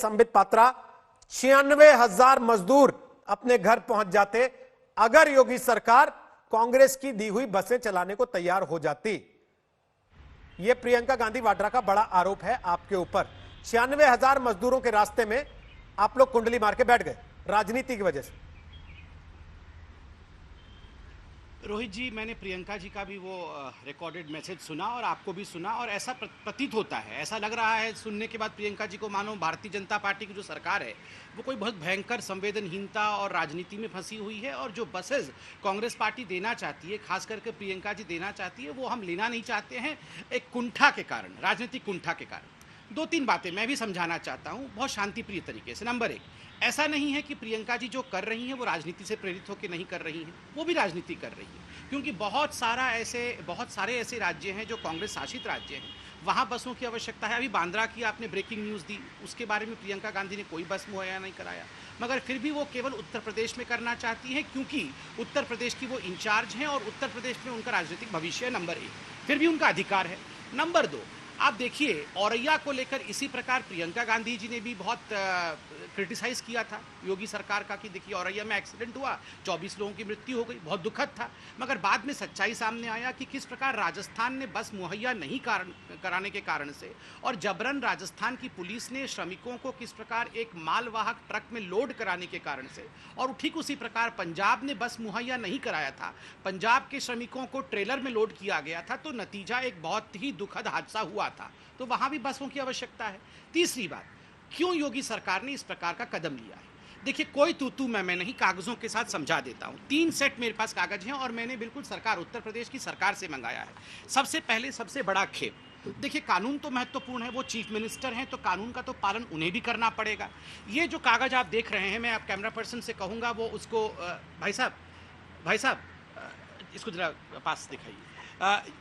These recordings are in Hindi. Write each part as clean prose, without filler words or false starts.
संबित पात्रा, 96,000 मजदूर अपने घर पहुंच जाते अगर योगी सरकार कांग्रेस की दी हुई बसें चलाने को तैयार हो जाती। यह प्रियंका गांधी वाड्रा का बड़ा आरोप है आपके ऊपर। 96,000 मजदूरों के रास्ते में आप लोग कुंडली मार के बैठ गए राजनीति की वजह से। रोहित जी, मैंने प्रियंका जी का भी वो रिकॉर्डेड मैसेज सुना और आपको भी सुना, और ऐसा प्रतीत होता है, ऐसा लग रहा है सुनने के बाद प्रियंका जी को मानो भारतीय जनता पार्टी की जो सरकार है वो कोई बहुत भयंकर संवेदनहीनता और राजनीति में फंसी हुई है, और जो बसेज कांग्रेस पार्टी देना चाहती है, खास करके प्रियंका जी देना चाहती है, वो हम लेना नहीं चाहते हैं एक कुंठा के कारण, राजनीतिक कुंठा के कारण। 2-3 बातें मैं भी समझाना चाहता हूँ बहुत शांतिप्रिय तरीके से। नंबर 1, ऐसा नहीं है कि प्रियंका जी जो कर रही हैं वो राजनीति से प्रेरित होकर नहीं कर रही हैं, वो भी राजनीति कर रही हैं, क्योंकि बहुत सारे ऐसे राज्य हैं जो कांग्रेस शासित राज्य हैं, वहाँ बसों की आवश्यकता है। अभी बांद्रा की आपने ब्रेकिंग न्यूज़ दी, उसके बारे में प्रियंका गांधी ने कोई बस मुहैया नहीं कराया, मगर फिर भी वो केवल उत्तर प्रदेश में करना चाहती है क्योंकि उत्तर प्रदेश की वो इंचार्ज हैं और उत्तर प्रदेश में उनका राजनीतिक भविष्य है। नंबर 1, फिर भी उनका अधिकार है। नंबर 2, आप देखिए औरैया को लेकर इसी प्रकार प्रियंका गांधी जी ने भी बहुत क्रिटिसाइज किया था योगी सरकार का कि देखिए औरैया में एक्सीडेंट हुआ, 24 लोगों की मृत्यु हो गई, बहुत दुखद था, मगर बाद में सच्चाई सामने आया कि किस प्रकार राजस्थान ने बस मुहैया नहीं कराने के कारण से और जबरन राजस्थान की पुलिस ने श्रमिकों को किस प्रकार एक मालवाहक ट्रक में लोड कराने के कारण से, और ठीक उसी प्रकार पंजाब ने बस मुहैया नहीं कराया था, पंजाब के श्रमिकों को ट्रेलर में लोड किया गया था, तो नतीजा एक बहुत ही दुखद हादसा हुआ था, तो वहां भी बसों की आवश्यकता है। तीसरी बात, क्यों योगी सरकार ने इस प्रकार का कदम लिया है? देखिए, कोई तू मैं नहीं, कागजों के साथ समझा देता हूं। 3 सेट मेरे पास कागज हैं और मैंने बिल्कुल सरकार, उत्तर प्रदेश की सरकार से मंगाया है। सबसे पहले सबसे बड़ा खेप, देखिए कानून तो महत्वपूर्ण है, वो चीफ मिनिस्टर हैं तो कानून का तो पालन उन्हें भी करना पड़ेगा। ये जो कागज आप देख रहे हैं, मैं आप कैमरा पर्सन से कहूँगा वो उसको भाई साहब इसको जरा पास दिखाइए,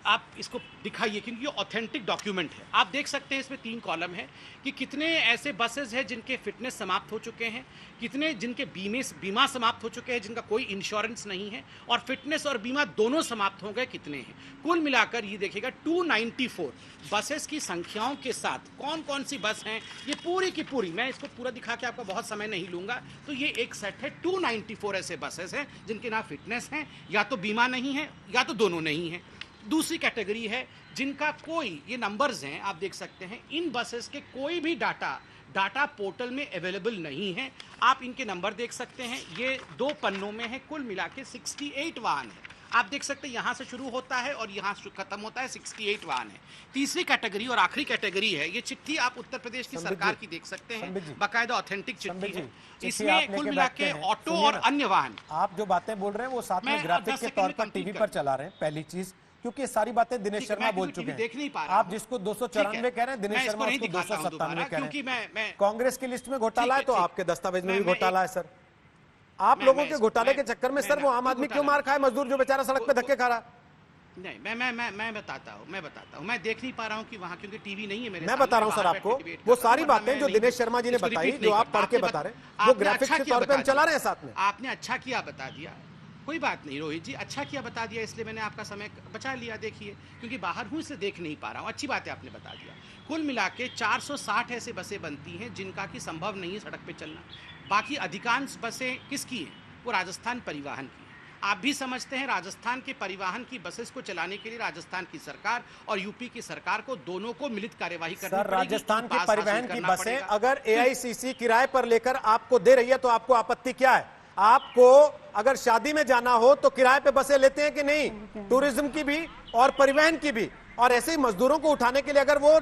आप इसको दिखाइए क्योंकि ये ऑथेंटिक डॉक्यूमेंट है। आप देख सकते हैं इसमें 3 कॉलम है कि कितने ऐसे बसेस हैं जिनके फिटनेस समाप्त हो चुके हैं, कितने जिनके बीमा समाप्त हो चुके हैं, जिनका कोई इंश्योरेंस नहीं है, और फिटनेस और बीमा दोनों समाप्त हो गए कितने हैं। कुल मिलाकर ये देखिएगा 294 बसेस की संख्याओं के साथ कौन कौन सी बस हैं, ये पूरी की पूरी, मैं इसको पूरा दिखा के आपका बहुत समय नहीं लूंगा, तो ये एक सेट है। 294 ऐसे बसेस हैं जिनके ना फिटनेस हैं, या तो बीमा नहीं है, या तो दोनों नहीं है। दूसरी कैटेगरी है जिनका कोई, ये नंबर्स हैं आप देख सकते हैं, इन बसेस के कोई भी डाटा पोर्टल में अवेलेबल नहीं है। आप इनके नंबर देख सकते हैं, ये 2 पन्नों में है, कुल मिला के 68 वाहन है। आप देख सकते हैं यहाँ से शुरू होता है और यहाँ खत्म होता है, 68 वाहन है। तीसरी कैटेगरी और आखिरी कैटेगरी है, ये चिट्ठी आप उत्तर प्रदेश की सरकार की देख सकते हैं, बाकायदा ऑथेंटिक चिट्ठी है। इसमें कुल मिला के ऑटो और अन्य वाहन, आप जो बातें बोल रहे हैं वो साथ में ग्राफिक के तौर पर टीवी पर चला रहे हैं, पहली चीज, क्योंकि ये सारी बातें दिनेश शर्मा बोल चुके हैं। देख नहीं पा रहा, आप जिसको 294 कह रहे हैं, दिनेश शर्मा उसको 297 कह रहे हैं। कांग्रेस की लिस्ट में घोटाला है तो आपके दस्तावेज में भी घोटाला है सर। आप लोगों के घोटाले के चक्कर में सर वो आम आदमी क्यों मार खाए, मजदूर जो बेचारा सड़क पे धक्के खा रहा? नहीं, मैं बताता हूँ, मैं देख नहीं पा रहा हूँ कि वहाँ, क्योंकि टीवी नहीं है मेरे, मैं बता रहा हूँ सर आपको, वो सारी बातें जो दिनेश शर्मा जी ने बताई, जो आप पढ़ के बता रहे हैं, वो ग्राफिक्स के तौर पे हम चला रहे हैं साथ में। आपने अच्छा किया बता दिया, कोई बात नहीं रोहित जी, अच्छा किया बता दिया, इसलिए मैंने आपका समय बचा लिया। देखिए, क्योंकि बाहर हूँ इसलिए देख नहीं पा रहा हूँ, अच्छी बात है आपने बता दिया। कुल मिला के 460 ऐसे बसें बनती हैं जिनका कि संभव नहीं है सड़क पे चलना। बाकी अधिकांश बसें किसकी हैं? वो राजस्थान परिवहन की। आप भी समझते हैं राजस्थान के परिवहन की बसेस को चलाने के लिए राजस्थान की सरकार और यूपी की सरकार को, दोनों को मिलित कार्यवाही करनी पड़ेगी। राजस्थान के परिवहन की बसें अगर एआईसीसी किराए पर लेकर आपको दे रही है तो आपको आपत्ति क्या है? आपको अगर शादी में जाना हो तो किराए पे बसें लेते हैं कि नहीं, टूरिज्म की भी और परिवहन की भी, और ऐसे ही मजदूरों को उठाने के लिए अगर वो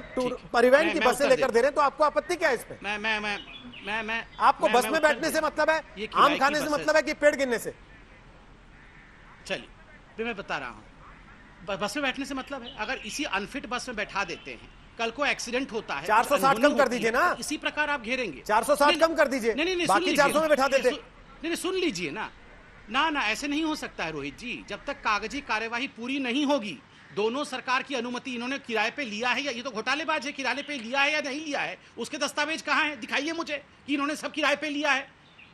परिवहन की बसें लेकर दे रहे हैं तो आपको आपत्ति क्या है इस पे? मैं आपको बस में बैठने से मतलब है, आम खाने से मतलब है कि पेड़ गिनने से? चलिए मैं बता रहा हूँ, बस में बैठने से मतलब है, अगर इसी अनफिट बस में बैठा देते हैं, कल को एक्सीडेंट होता है, 460 कम कर दीजिए ना, इसी प्रकार आप घेरेंगे। 460 कम कर दीजिए, नहीं, बाकी 400 में बैठा देते। नहीं, सुन लीजिए ना, ऐसे नहीं हो सकता है रोहित जी, जब तक कागजी कार्यवाही पूरी नहीं होगी, दोनों सरकार की अनुमति, इन्होंने किराए पे लिया है या, ये तो घोटालेबाज है, किराए पे लिया है या नहीं लिया है, उसके दस्तावेज कहाँ हैं? दिखाइए मुझे कि इन्होंने सब किराए पे लिया है।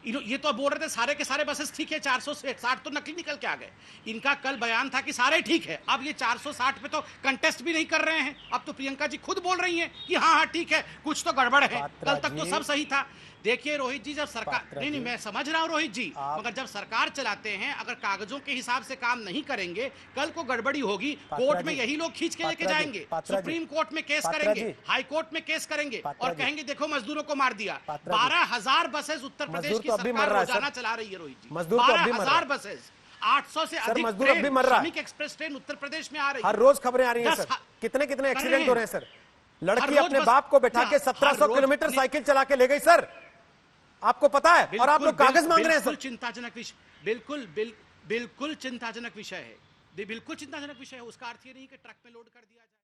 ये तो बोल रहे थे सारे के सारे बसेस ठीक है, 460 तो नकली निकल के आ गए। इनका कल बयान था कि सारे ठीक है। अब ये 460 पे तो कंटेस्ट भी नहीं कर रहे हैं। अब तो प्रियंका जी खुद बोल रही हैं कि हाँ हाँ ठीक है, कुछ तो गड़बड़ है, कल तक तो सब सही था। देखिए रोहित जी, जब सरकार, नहीं मैं समझ रहा हूं रोहित जी, मगर जब सरकार चलाते हैं, अगर कागजों के हिसाब से काम नहीं करेंगे, कल को गड़बड़ी होगी, कोर्ट में यही लोग खींच के लेके जाएंगे, सुप्रीम कोर्ट में केस करेंगे, हाई कोर्ट में केस करेंगे और कहेंगे देखो मजदूरों को मार दिया। 12,000 बसेस उत्तर प्रदेश की सरकार रोजाना चला रही है रोहित जी, 12,000 बसेस, 800 से अधिक श्रमिक एक्सप्रेस ट्रेन उत्तर प्रदेश में आ रही है। हर रोज खबरें आ रही हैं सर, कितने कितने एक्सीडेंट हो रहे हैं सर। लड़की अपने बाप को बैठा के 1700 किलोमीटर साइकिल चला के ले गई सर, आपको पता है, और आप लोग कागज मांग रहे हैं सर। चिंताजनक विषय, बिल्कुल चिंताजनक विषय है, बिल्कुल चिंताजनक विषय है। उसका अर्थ ये नहीं कि ट्रक में लोड कर दिया जाए।